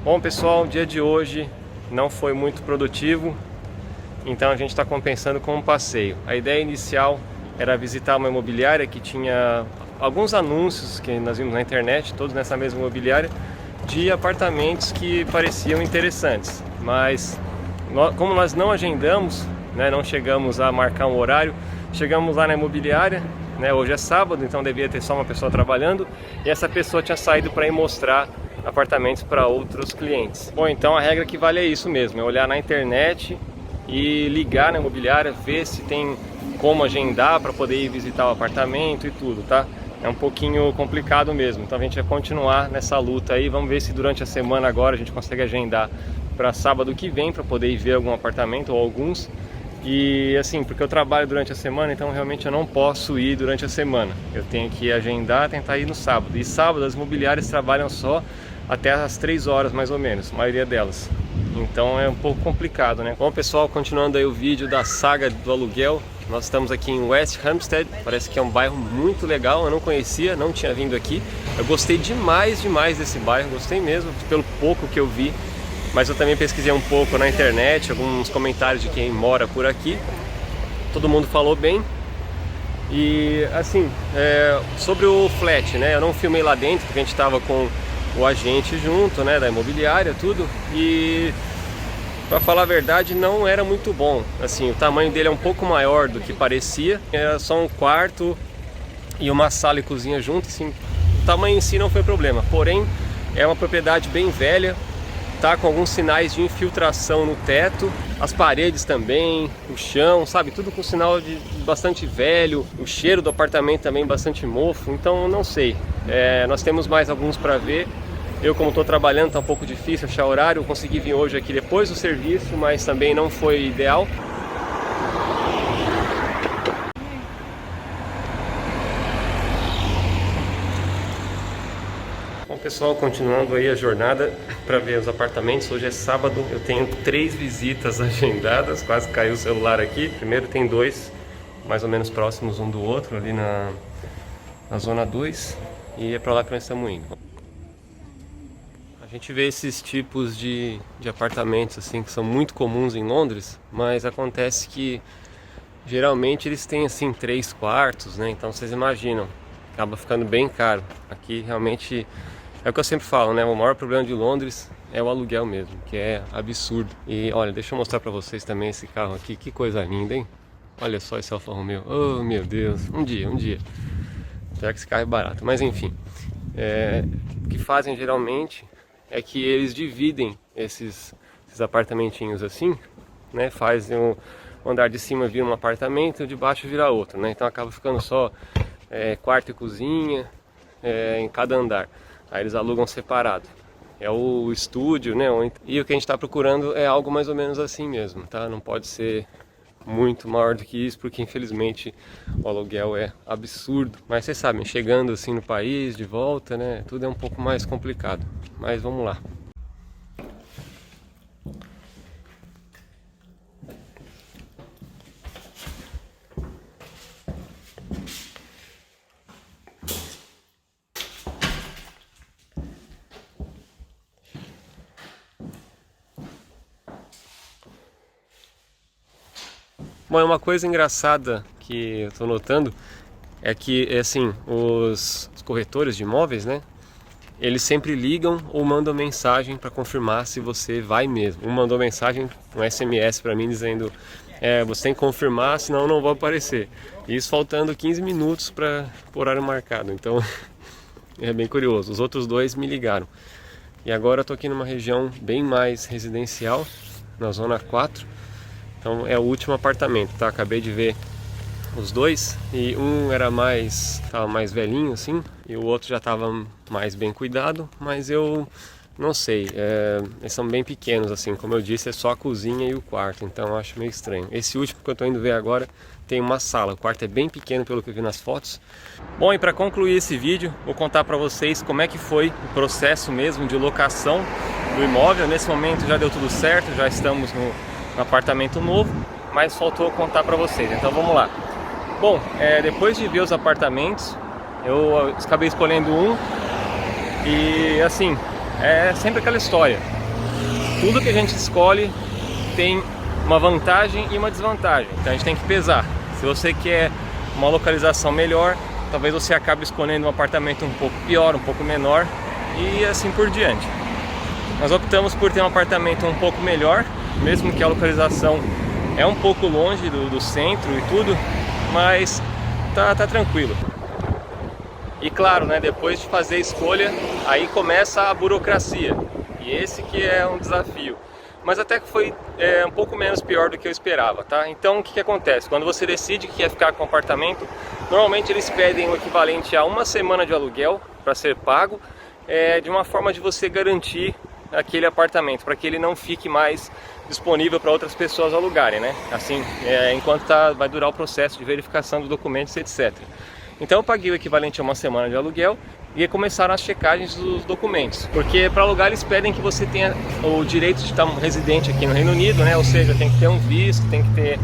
Bom pessoal, o dia de hoje não foi muito produtivo, então a gente está compensando com um passeio. A ideia inicial era visitar uma imobiliária que tinha alguns anúncios que nós vimos na internet, todos nessa mesma imobiliária, de apartamentos que pareciam interessantes. Mas como nós não agendamos, né, não chegamos a marcar um horário, chegamos lá na imobiliária, né, hoje é sábado, então devia ter só uma pessoa trabalhando, e essa pessoa tinha saído para ir mostrar apartamentos para outros clientes. Bom, então a regra que vale é isso mesmo, é olhar na internet e ligar na imobiliária, ver se tem como agendar para poder ir visitar o apartamento e tudo, tá? É um pouquinho complicado mesmo, então a gente vai continuar nessa luta aí, vamos ver se durante a semana agora a gente consegue agendar para sábado que vem para poder ir ver algum apartamento ou alguns. E assim, porque eu trabalho durante a semana, então realmente eu não posso ir durante a semana. Eu tenho que agendar, tentar ir no sábado. E sábado as imobiliárias trabalham só até as 3 horas mais ou menos, a maioria delas. Então é um pouco complicado, né? Bom pessoal, continuando aí o vídeo da saga do aluguel. Nós estamos aqui em West Hampstead, parece que é um bairro muito legal, eu não conhecia, não tinha vindo aqui. Eu gostei demais desse bairro, gostei mesmo, pelo pouco que eu vi. Mas eu também pesquisei um pouco na internet, alguns comentários de quem mora por aqui. Todo mundo falou bem. E assim, sobre o flat, né? Eu não filmei lá dentro, porque a gente estava com o agente junto, né? Da imobiliária, tudo. E para falar a verdade, não era muito bom. Assim, o tamanho dele é um pouco maior do que parecia. Era só um quarto e uma sala e cozinha junto. Assim, o tamanho em si não foi problema. Porém, é uma propriedade bem velha. Tá com alguns sinais de infiltração no teto, as paredes também, o chão, sabe, tudo com sinal de bastante velho, o cheiro do apartamento também bastante mofo, então não sei, nós temos mais alguns para ver. Eu, como estou trabalhando, tá um pouco difícil achar horário, eu consegui vir hoje aqui depois do serviço, mas também não foi ideal. Bom pessoal, continuando aí a jornada para ver os apartamentos. Hoje é sábado, eu tenho 3 visitas agendadas, quase caiu o celular aqui. Primeiro tem 2 mais ou menos próximos um do outro, ali na zona 2, e é para lá que nós estamos indo. A gente vê esses tipos de apartamentos assim que são muito comuns em Londres, mas acontece que geralmente eles têm assim 3 quartos, né? Então vocês imaginam, acaba ficando bem caro. Aqui realmente é o que eu sempre falo, né? O maior problema de Londres é o aluguel mesmo, que é absurdo. E olha, deixa eu mostrar pra vocês também esse carro aqui, que coisa linda, hein? Olha só esse Alfa Romeo, oh meu Deus, um dia. Será que esse carro é barato? Mas enfim, o que fazem geralmente é que eles dividem esses apartamentinhos assim, né? Fazem o andar de cima vira um apartamento e o de baixo vira outro, né? Então acaba ficando só quarto e cozinha em cada andar. Aí eles alugam separado. É o estúdio, né? E o que a gente está procurando é algo mais ou menos assim mesmo, tá? Não pode ser muito maior do que isso, porque infelizmente o aluguel é absurdo. Mas vocês sabem, chegando assim no país, de volta, né? Tudo é um pouco mais complicado. Mas vamos lá. Bom, uma coisa engraçada que eu estou notando é que, assim, os corretores de imóveis, né? Eles sempre ligam ou mandam mensagem para confirmar se você vai mesmo. Um mandou mensagem, um SMS para mim dizendo você tem que confirmar, senão eu não vou aparecer. Isso faltando 15 minutos para o horário marcado, então é bem curioso. Os outros 2 me ligaram. E agora eu estou aqui numa região bem mais residencial, na zona 4. Então é o último apartamento, tá? Acabei de ver os 2 e um tava mais velhinho assim, e o outro já estava mais bem cuidado, mas eu não sei, eles são bem pequenos assim, como eu disse, é só a cozinha e o quarto, então eu acho meio estranho. Esse último que eu estou indo ver agora tem uma sala, o quarto é bem pequeno pelo que eu vi nas fotos. Bom, e para concluir esse vídeo, vou contar para vocês como é que foi o processo mesmo de locação do imóvel. Nesse momento já deu tudo certo, já estamos no apartamento novo, mas faltou contar para vocês, então vamos lá. Bom, depois de ver os apartamentos, eu acabei escolhendo um e assim, é sempre aquela história. Tudo que a gente escolhe tem uma vantagem e uma desvantagem, então a gente tem que pesar. Se você quer uma localização melhor, talvez você acabe escolhendo um apartamento um pouco pior, um pouco menor e assim por diante. Nós optamos por ter um apartamento um pouco melhor, mesmo que a localização é um pouco longe do centro e tudo, mas tá tranquilo. E claro, né, depois de fazer a escolha, aí começa a burocracia, e esse que é um desafio. Mas até que foi um pouco menos pior do que eu esperava, tá? Então o que acontece? Quando você decide que quer ficar com o apartamento, normalmente eles pedem o equivalente a uma semana de aluguel para ser pago, de uma forma de você garantir aquele apartamento, para que ele não fique mais disponível para outras pessoas alugarem, né? Assim, enquanto vai durar o processo de verificação dos documentos, etc. Então eu paguei o equivalente a uma semana de aluguel e começaram as checagens dos documentos, porque para alugar eles pedem que você tenha o direito de estar residente aqui no Reino Unido, né? Ou seja, tem que ter um visto, tem que ter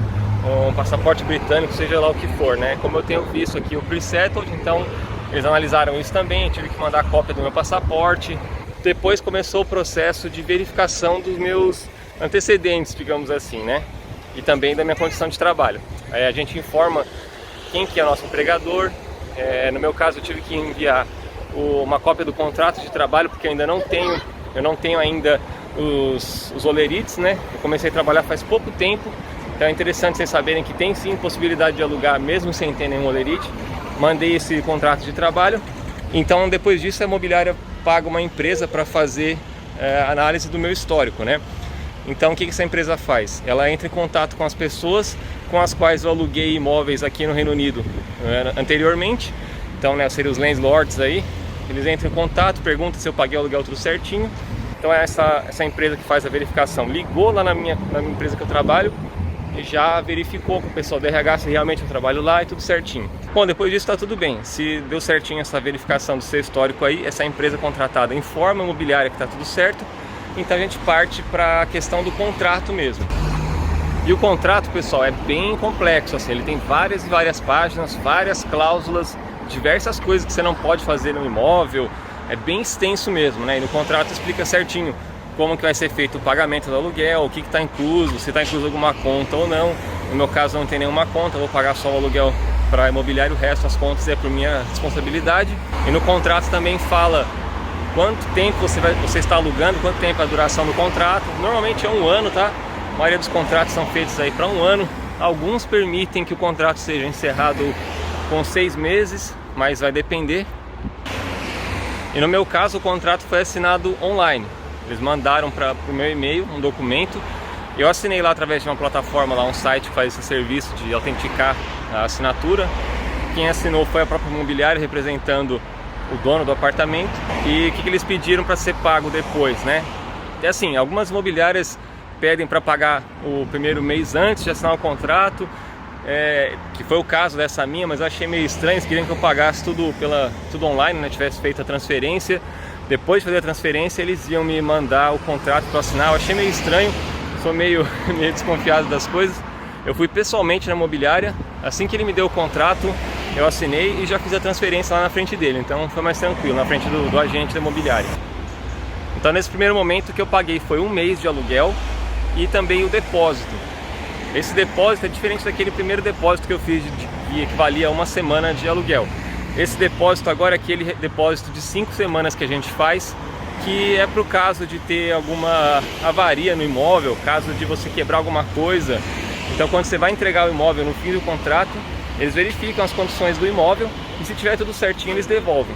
um passaporte britânico, seja lá o que for, né? Como eu tenho visto aqui o pre-settled, então eles analisaram isso também, eu tive que mandar cópia do meu passaporte. Depois começou o processo de verificação dos meus antecedentes, digamos assim, né? E também da minha condição de trabalho. Aí a gente informa quem que é nosso empregador. No meu caso eu tive que enviar uma cópia do contrato de trabalho, porque eu não tenho ainda os olerites, né? Eu comecei a trabalhar faz pouco tempo, então é interessante vocês saberem que tem sim possibilidade de alugar mesmo sem ter nenhum olerite. Mandei esse contrato de trabalho, então depois disso a imobiliária paga uma empresa para fazer a análise do meu histórico, né? Então o que essa empresa faz? Ela entra em contato com as pessoas com as quais eu aluguei imóveis aqui no Reino Unido anteriormente, então, né, seriam os landlords aí. Eles entram em contato, perguntam se eu paguei o aluguel tudo certinho. Então essa empresa que faz a verificação ligou lá na minha empresa que eu trabalho e já verificou com o pessoal do RH se realmente eu trabalho lá e tudo certinho. Bom, depois disso está tudo bem. Se deu certinho essa verificação do seu histórico aí, essa empresa contratada informa a imobiliária que está tudo certo. Então a gente parte para a questão do contrato mesmo. E o contrato, pessoal, é bem complexo, assim, ele tem várias e várias páginas, várias cláusulas, diversas coisas que você não pode fazer no imóvel, é bem extenso mesmo, né? E no contrato explica certinho como que vai ser feito o pagamento do aluguel, o que está incluso, se está incluso alguma conta ou não. No meu caso não tem nenhuma conta, eu vou pagar só o aluguel para imobiliário, o resto das contas é por minha responsabilidade. E no contrato também fala quanto tempo você está alugando, quanto tempo é a duração do contrato. Normalmente é 1 ano, tá? A maioria dos contratos são feitos aí para 1 ano. Alguns permitem que o contrato seja encerrado com 6 meses, mas vai depender. E no meu caso o contrato foi assinado online. Eles mandaram para o meu e-mail um documento. Eu assinei lá através de uma plataforma, lá um site que faz esse serviço de autenticar a assinatura. Quem assinou foi a própria imobiliária representando o dono do apartamento. E o que eles pediram para ser pago depois, né? É assim, algumas imobiliárias pedem para pagar o primeiro mês antes de assinar o contrato, que foi o caso dessa minha, mas eu achei meio estranho. Eles queriam que eu pagasse tudo online, né? Tivesse feito a transferência. Depois de fazer a transferência, eles iam me mandar o contrato para assinar. Eu achei meio estranho, sou meio desconfiado das coisas. Eu fui pessoalmente na imobiliária, assim que ele me deu o contrato, eu assinei e já fiz a transferência lá na frente dele. Então foi mais tranquilo, na frente do agente da imobiliária. Então nesse primeiro momento o que eu paguei foi 1 mês de aluguel e também o depósito. Esse depósito é diferente daquele primeiro depósito que eu fiz, que equivalia a 1 semana de aluguel. Esse depósito agora é aquele depósito de 5 semanas que a gente faz, que é para o caso de ter alguma avaria no imóvel, caso de você quebrar alguma coisa. Então quando você vai entregar o imóvel no fim do contrato, eles verificam as condições do imóvel e se tiver tudo certinho eles devolvem.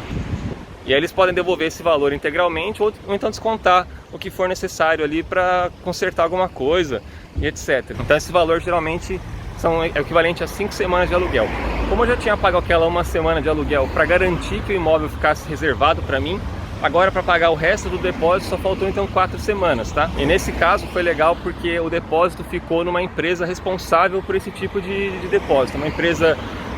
E aí eles podem devolver esse valor integralmente ou então descontar o que for necessário ali para consertar alguma coisa e etc. Então esse valor geralmente é o equivalente a 5 semanas de aluguel. Como eu já tinha pago aquela 1 semana de aluguel para garantir que o imóvel ficasse reservado para mim, agora para pagar o resto do depósito só faltou então 4 semanas, tá? E nesse caso foi legal porque o depósito ficou numa empresa responsável por esse tipo de depósito.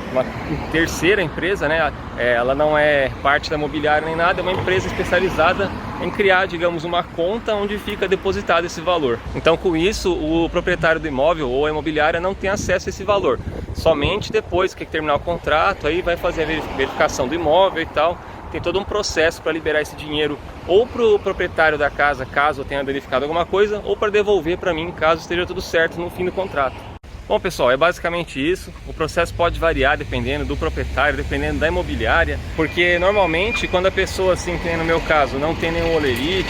Uma terceira empresa, né? Ela não é parte da imobiliária nem nada, é uma empresa especializada em criar, digamos, uma conta onde fica depositado esse valor. Então com isso o proprietário do imóvel ou a imobiliária não tem acesso a esse valor. Somente depois que terminar o contrato, aí vai fazer a verificação do imóvel e tal, tem todo um processo para liberar esse dinheiro ou para o proprietário da casa, caso eu tenha danificado alguma coisa, ou para devolver para mim, caso esteja tudo certo no fim do contrato. Bom, pessoal, é basicamente isso. O processo pode variar dependendo do proprietário, dependendo da imobiliária, porque normalmente quando a pessoa, assim, que no meu caso, não tem nenhum holerite,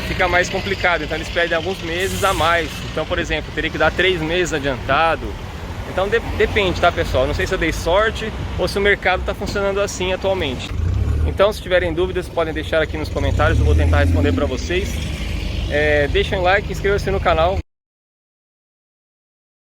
fica mais complicado, então eles pedem alguns meses a mais. Então, por exemplo, teria que dar 3 meses adiantado. Então depende, tá, pessoal? Não sei se eu dei sorte ou se o mercado está funcionando assim atualmente. Então, se tiverem dúvidas, podem deixar aqui nos comentários, eu vou tentar responder para vocês. Deixem um like, inscrevam-se no canal.